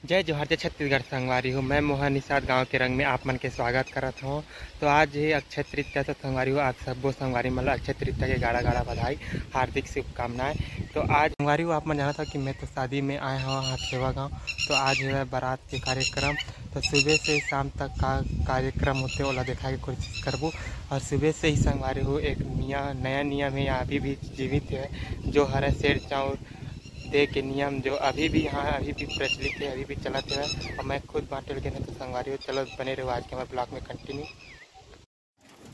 जय जोहार जय छत्तीसगढ़ संगवारी हूँ। मैं मोहन निषाद गांव के रंग में आप मन के स्वागत करत हूँ। तो आज ही अक्षय तृतीया से संगवारी हूँ। आप सबो संगवारी मतलब अक्षय तृतीया के गाड़ा गाड़ा बधाई, हार्दिक शुभकामनाएं। तो आज संगवारी हूँ आप मन जाना था कि मैं तो शादी में आया हूँ हथेवा गाँव। तो आज है बारात के कार्यक्रम। तो सुबह से शाम तक का कार्यक्रम होते वाला देखा की कोशिश करबू। और सुबह से ही संगवारी हूँ एक नया नियम है, अभी भी जीवित है, जो हरा शेर चाँव दे के नियम जो अभी भी यहाँ अभी भी प्रचलित है, अभी भी चलते है। और मैं खुद बांटे लगे तो संगवारी हो चलो बने रहो आज के हमारे ब्लॉग में कंटिन्यू।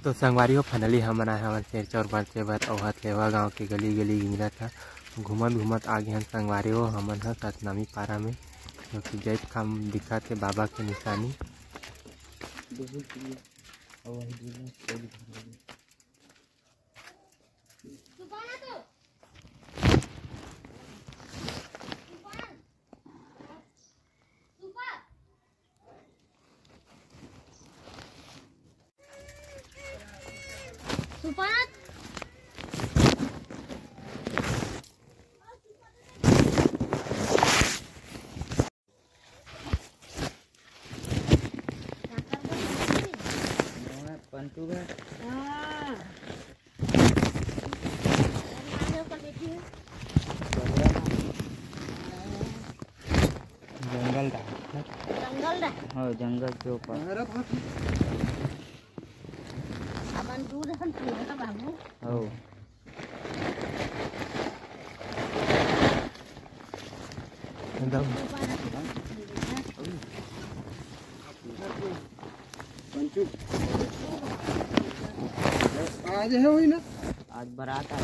तो संगवारी हो फाइनली हम आए हमारे शेरचौर बरचे बर और हथलेवा गाँव के गली गली गिंगरा था घूमत घूमत आगे हम संगवारी हो हमन ह सतनामी पारा में, क्योंकि जैत काम दिखा थे बाबा के निशानी। जंगल के ऊपर आज है वही ना, आज बारात है।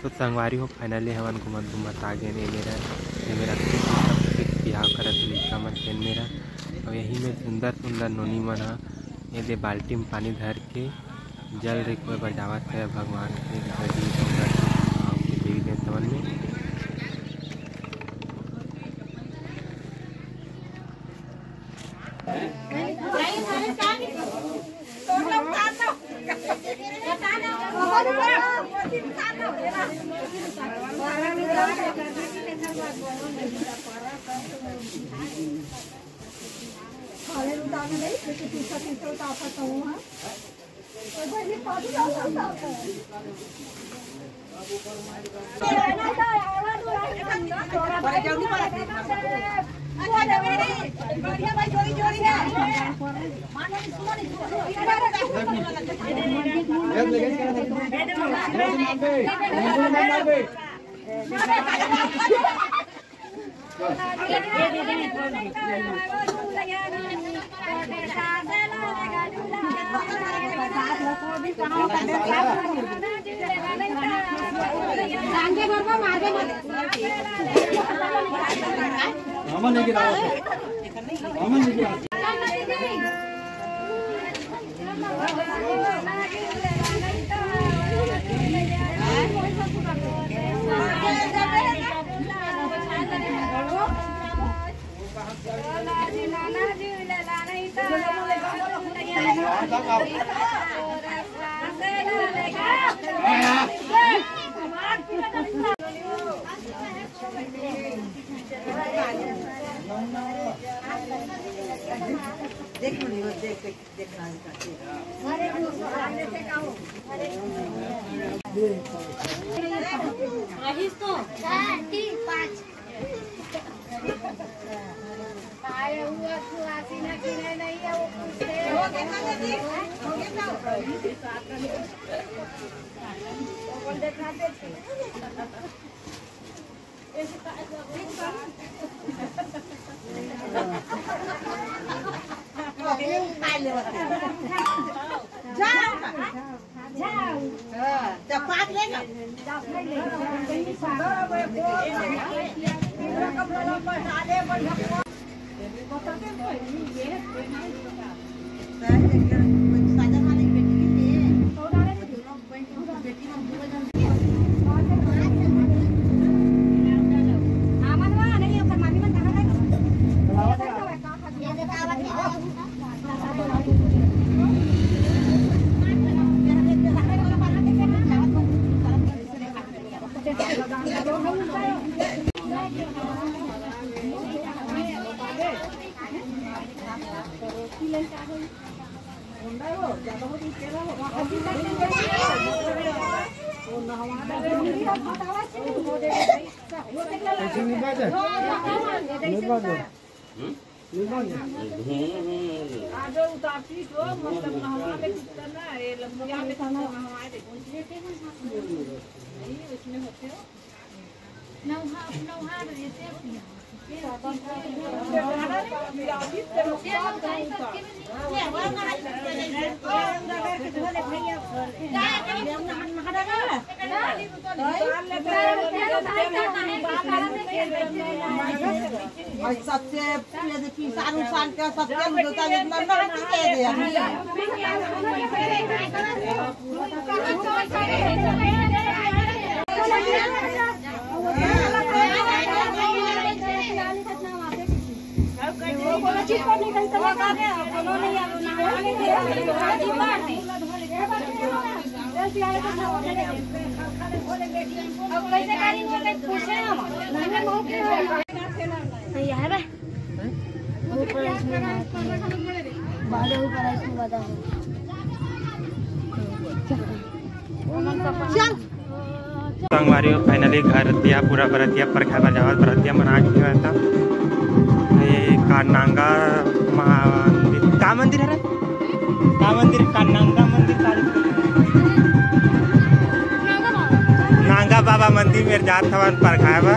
तो संगवारी हो फाइनली हमन घूमत घूमत आगे ने मेरा बिहाव करत लड़का मन तेन मेरा। और यही में सुंदर सुंदर नोनी मन ह ये दे बाल्टी में पानी धर के जल रे कोई बजावत है भगवान के गदी के देवी देवतवन में। सबसे नुकसान का सबसे संगवारी फाइनली घर दिया पूरा बरतिया पर खाए जावत बरतिया मना गया था। ये कानांगा मंदिर का मंदिर है रे? का मंदिर कानांगा मंदिर नांगा बाबा मंदिर में जात हवन पर खाए बा।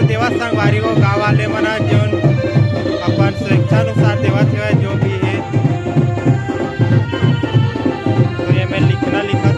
देवा संगवारी हो गाँव वाले मना जो अपन स्वेच्छानुसार देवत है जो भी है तो ये में लिखना लिखा है।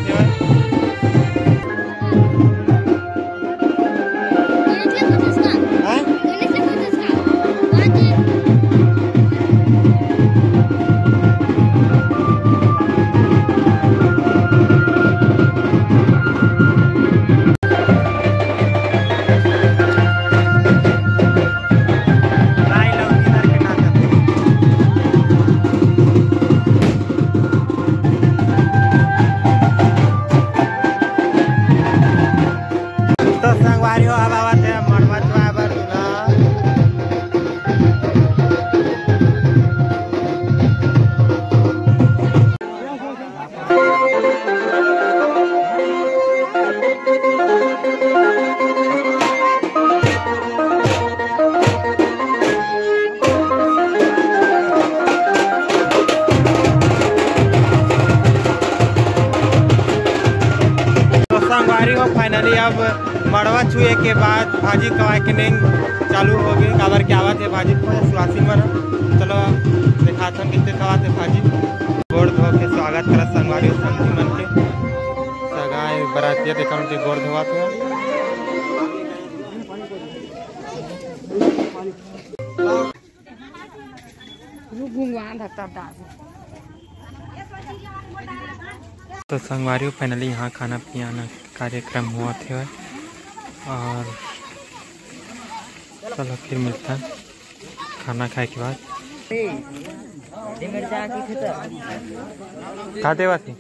फाइनली अब मड़वा छुए के बाद भाजी कवा के नहीं चालू हो गई काबर के आवत है भाजी को सुहासी मन चलो दिखाता कितने कवाते भाजी गोड़ धो के स्वागत कर संगवारी संगी मन के सगाई बरातिया देखा उनके गोड़ धोवा थे। तो संगवारी फाइनली यहाँ खाना पियाना कार्यक्रम हुआ थे और चलो फिर मिलता है खाना खाए के बाद। खाते हुआ थी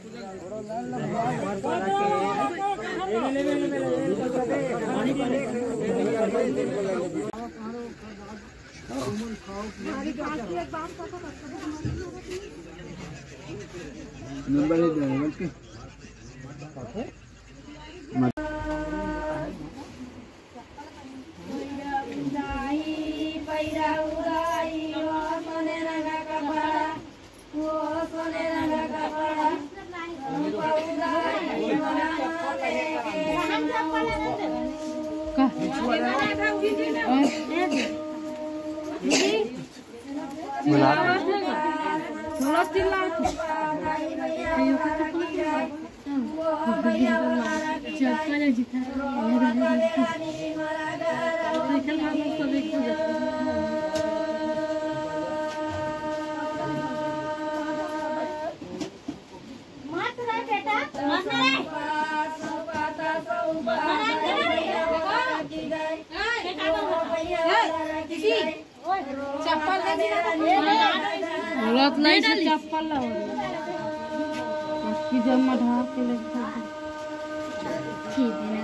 नहीं से चप्पल ला की जमा ढार के ले ठीक है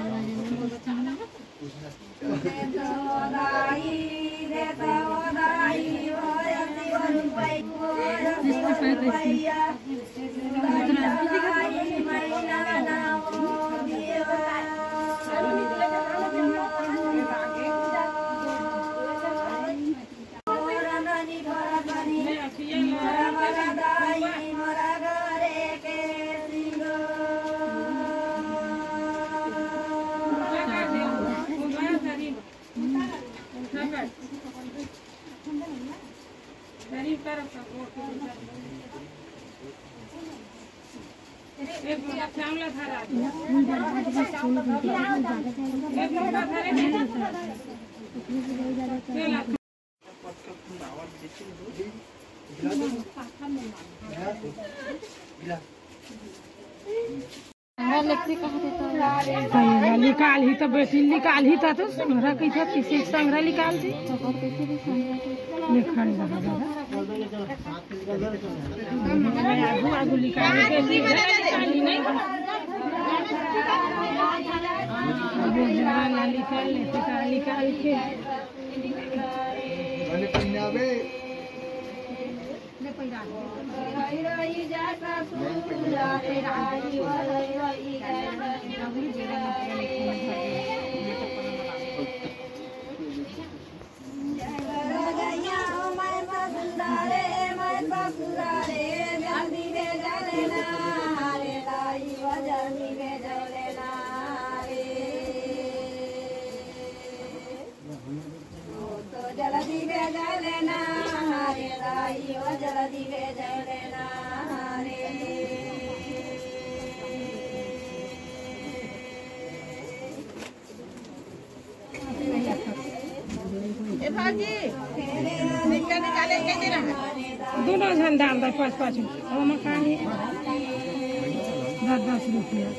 निकाल ही तो बेटी निकाल ही था तो संग्रह कैसे किसी संग्रह निकाल दी निकाल आगू आगू निकाल के निकाल के जल्दी भेजा लेना रे लाई ओ जल्दी भेजा लेना रे ए भाजी निकाले कैसे रहा दोनों जन डाल दे 5-5 और मकान 10 रुपया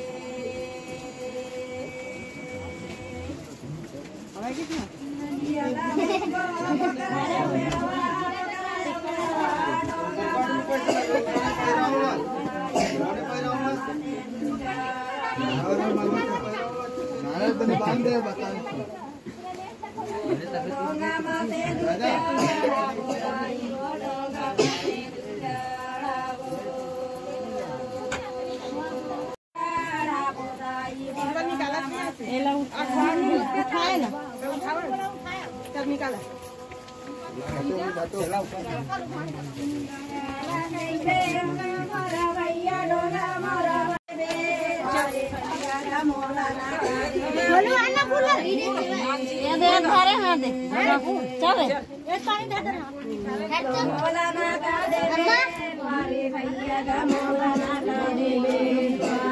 बोलो अन्ना बोलो ये दे घरे हां दे चल ये पानी दे दे मोला ना का दे मारे भैया का मोला ना का दे